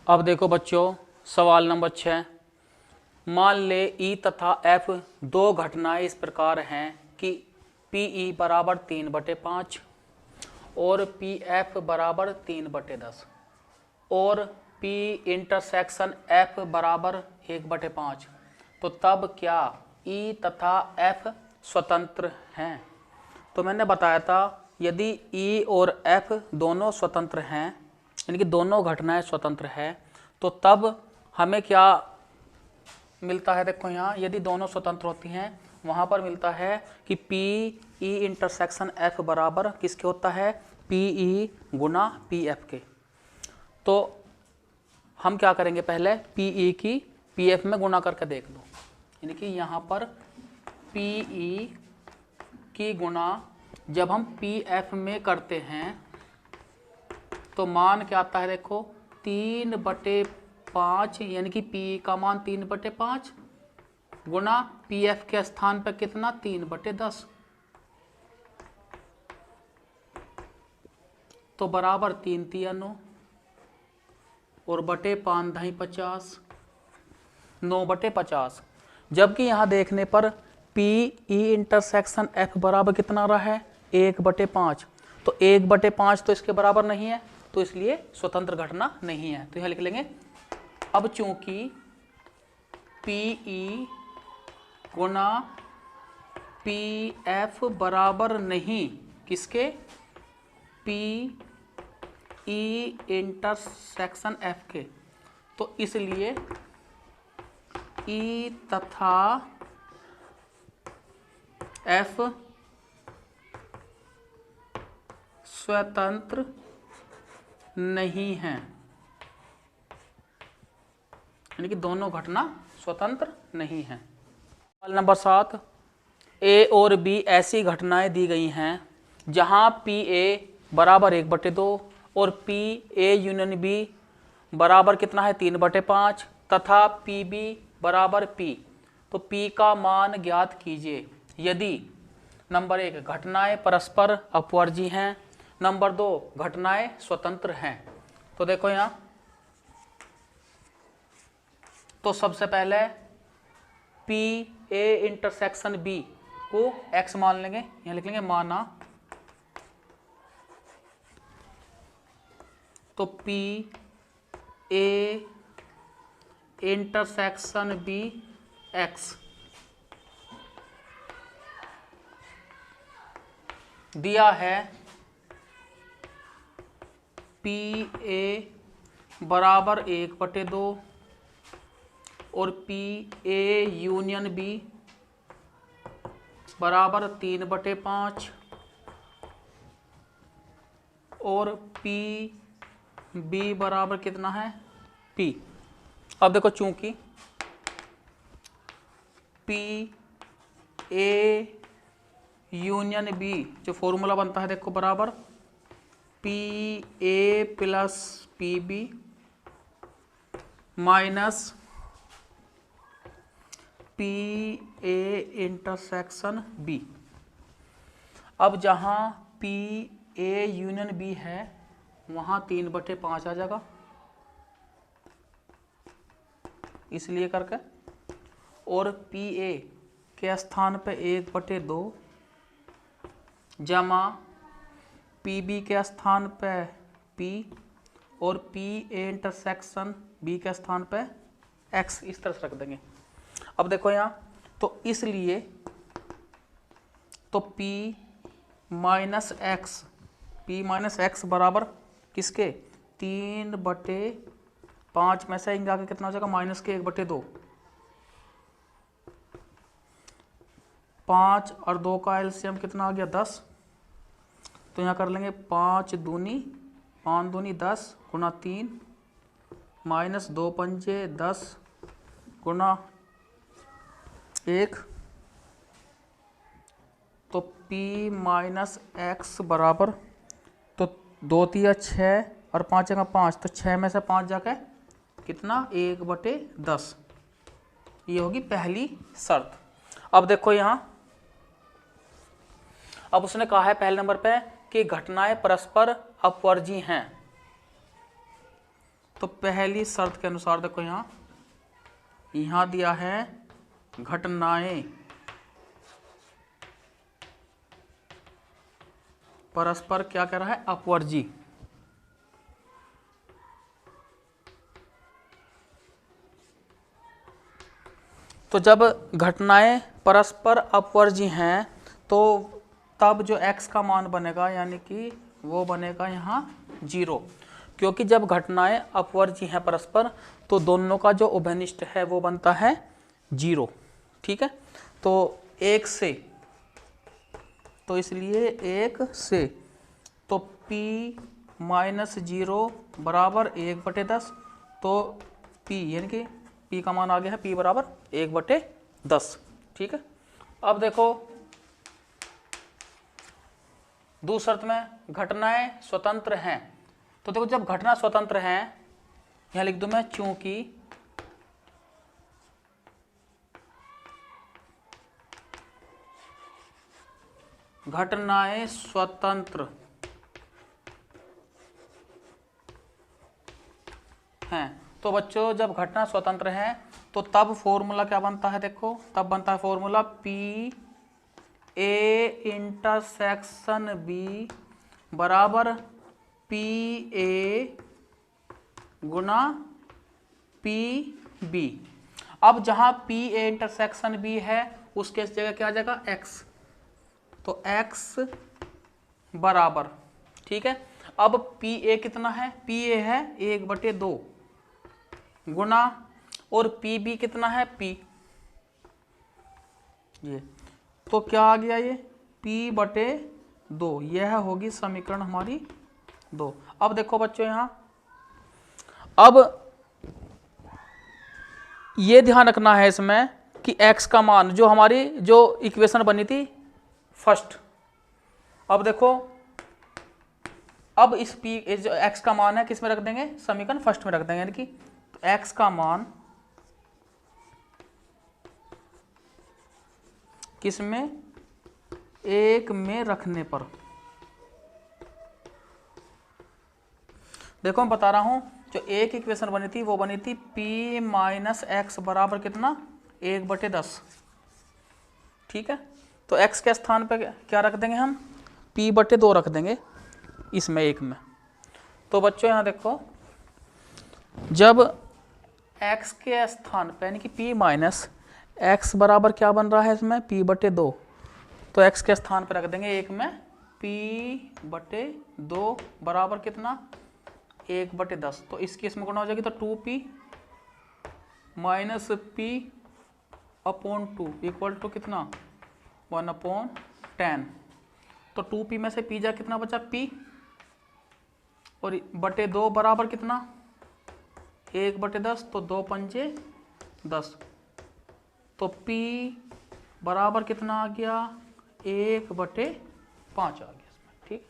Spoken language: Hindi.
अब देखो बच्चों, सवाल नंबर 6। मान ले ई तथा एफ दो घटनाएं इस प्रकार हैं कि पी ई बराबर 3/5 और पी एफ बराबर 3/10 और पी इंटरसेक्शन एफ बराबर 1/5। तो तब क्या ई तथा एफ स्वतंत्र हैं? तो मैंने बताया था यदि ई और एफ दोनों स्वतंत्र हैं, यानी कि दोनों घटनाएं स्वतंत्र हैं, तो तब हमें क्या मिलता है? देखो यहाँ, यदि दोनों स्वतंत्र होती हैं वहाँ पर मिलता है कि पी ई इंटरसेक्शन एफ बराबर किसके होता है? पी ई गुना पी एफ के। तो हम क्या करेंगे, पहले पी ई की पी एफ में गुना करके देख लो, यानी कि यहाँ पर पी ई की गुना जब हम पी एफ में करते हैं तो मान क्या आता है? देखो 3/5, यानी कि पी का मान 3/5 गुना पी एफ के स्थान पर कितना? 3/10, तो बराबर 3 3 9 और बटे 5 ढाई 50, 9/50। जबकि यहाँ देखने पर पी ई इंटरसेक्शन एफ बराबर कितना रहा है? 1/5। तो 1/5 तो इसके बराबर नहीं है, तो इसलिए स्वतंत्र घटना नहीं है। तो यहाँ लिख लेंगे अब चूंकि पी ई गुना पी एफ बराबर नहीं किसके? पी ई इंटरसेक्शन एफ के, तो इसलिए ई तथा एफ स्वतंत्र नहीं है, यानी कि दोनों घटना स्वतंत्र नहीं है। सवाल नंबर 7। ए और बी ऐसी घटनाएं दी गई हैं जहां पी ए बराबर 1/2 और पी ए यूनियन बी बराबर कितना है? 3/5 तथा पी बी बराबर पी। तो पी का मान ज्ञात कीजिए यदि नंबर 1 घटनाएं परस्पर अपवर्जी हैं, नंबर 2 घटनाएं स्वतंत्र हैं। तो देखो यहाँ, तो सबसे पहले पी ए इंटरसेक्शन बी को x मान लेंगे, यहाँ लिख लेंगे माना। तो P A intersection B x दिया है पी ए बराबर 1/2 और पी ए यूनियन बी बराबर 3/5 और पी बी बराबर कितना है? पी। अब देखो चूंकि पी ए यूनियन बी जो फॉर्मूला बनता है देखो बराबर P A plus P B minus P A intersection B. अब जहाँ पी ए यूनियन बी है वहाँ 3/5 आ जाएगा, इसलिए करके, और पी ए के स्थान पे 1/2 जमा पी बी के स्थान पे पी और पी ए इंटरसेक्शन बी के स्थान पे एक्स, इस तरह से रख देंगे। अब देखो यहाँ, तो इसलिए तो P माइनस एक्स बराबर किसके? 3/5 में से आगे कितना हो जाएगा? माइनस के 1/2। 5 और 2 का एलसीएम कितना आ गया? 10। तो यहाँ कर लेंगे 5 दूनी 10 गुना 3 माइनस 2 पंजे 10 गुना 1। तो P माइनस एक्स बराबर, तो 2 3 6 और 5 जगह 5, तो 6 में से 5 जाके कितना? 1/10। ये होगी पहली शर्त। अब देखो यहाँ, अब उसने कहा है पहले नंबर पे कि घटनाएं परस्पर अपवर्जी हैं। तो पहली शर्त के अनुसार देखो यहाँ दिया है घटनाएं परस्पर क्या कह रहा है, अपवर्जी। तो जब घटनाएं परस्पर अपवर्जी हैं तो तब जो x का मान बनेगा यानी कि वो बनेगा यहाँ 0, क्योंकि जब घटनाएं अपवर्जी हैं परस्पर तो दोनों का जो उभयनिष्ठ है वो बनता है 0। ठीक है, तो 1 से, तो इसलिए 1 से, तो p माइनस 0 बराबर 1/10, तो p यानी कि p का मान आ गया है p बराबर 1/10। ठीक है, अब देखो दूसरी शर्त में घटनाएं स्वतंत्र हैं, तो देखो जब घटना स्वतंत्र है, यहां लिख दूं मैं चूंकि घटनाएं स्वतंत्र हैं। तो बच्चों जब घटना स्वतंत्र है तो तब फॉर्मूला क्या बनता है, देखो तब बनता है formula P A intersection B बराबर पी ए गुना पी बी। अब जहां पी ए इंटरसेक्शन बी है उसके जगह क्या आ जाएगा x, तो x बराबर, ठीक है, अब पी ए कितना है, पी ए है 1/2 गुना, और पी बी कितना है p, ये तो क्या आ गया ये p/2, यह होगी समीकरण हमारी 2। अब देखो बच्चों यहाँ, अब ये ध्यान रखना है इसमें कि x का मान जो हमारी जो इक्वेशन बनी थी फर्स्ट, अब देखो अब इस p जो x का मान है किस में रख देंगे, समीकरण फर्स्ट में रख देंगे, यानी कि x का मान किस में, 1 में रखने पर, देखो मैं बता रहा हूं जो एक इक्वेशन बनी थी वो बनी थी p माइनस एक्स बराबर कितना, 1/10। ठीक है, तो x के स्थान पे क्या रख देंगे हम, p/2 रख देंगे इसमें 1 में। तो बच्चों यहाँ देखो जब x के स्थान पे यानी कि p माइनस एक्स बराबर क्या बन रहा है इसमें, p/2, तो x के स्थान पे रख देंगे 1 में p/2 बराबर कितना, 1/10, तो इसकी इसमें गुणा हो जाएगी, तो 2p minus p/2 equal to कितना, 1/10। तो 2p में से p जा कितना बचा p, और बटे 2 बराबर कितना 1/10, तो 2 पंजे 10, तो p बराबर कितना आ गया 1/5 आ गया इसमें। ठीक।